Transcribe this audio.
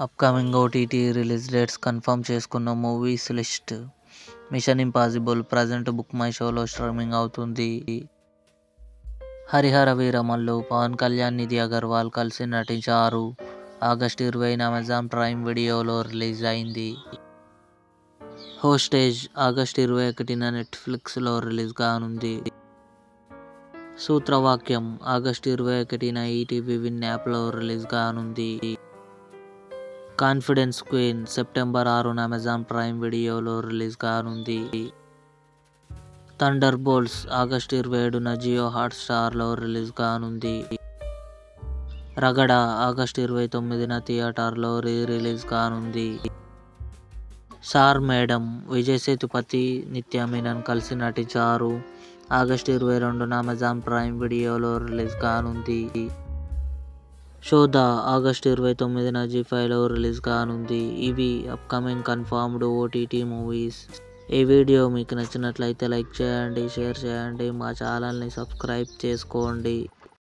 Upcoming OTT release dates confirm చేసుకున్న movies list. Mission Impossible present book my షోలో streaming అవుతుంది. హరిహర వీరమల్లు పవన్ కళ్యాణ్, నిధి అగర్వాల్ కలిసి నటించారు. ఆగస్టు 20న అమెజాన్ ప్రైమ్ వీడియోలో రిలీజ్ అయింది. హోస్టేజ్ ఆగస్టు 21న నెట్ఫ్లిక్స్లో రిలీజ్ కానుంది. సూత్రవాక్యం ఆగస్టు 21న ఈటీవీ విన్ యాప్లో రిలీజ్ కానుంది. కాన్ఫిడెన్స్ క్వీన్ సెప్టెంబర్ 6న అమెజాన్ ప్రైమ్ వీడియోలో రిలీజ్ కానుంది. థండర్ బోల్ట్స్ ఆగస్టు 27న జియో హాట్స్టార్లో రిలీజ్ కానుంది. రగడ ఆగస్టు 29న థియేటర్లో రిలీజ్ కానుంది. సార్ మేడం విజయ్ సేతుపతి, నిత్య మీనన్ కలిసి నటించారు. ఆగస్టు 22న అమెజాన్ ప్రైమ్ వీడియోలో రిలీజ్ కానుంది. శోధ ఆగస్టు 29న జీ5లో రిలీజ్ కానుంది. ఇవి అప్కమింగ్ కన్ఫర్మ్డ్ ఓటీటీ మూవీస్. ఈ వీడియో మీకు నచ్చినట్లయితే లైక్ చేయండి, షేర్ చేయండి, మా ఛానల్ని సబ్స్క్రైబ్ చేసుకోండి.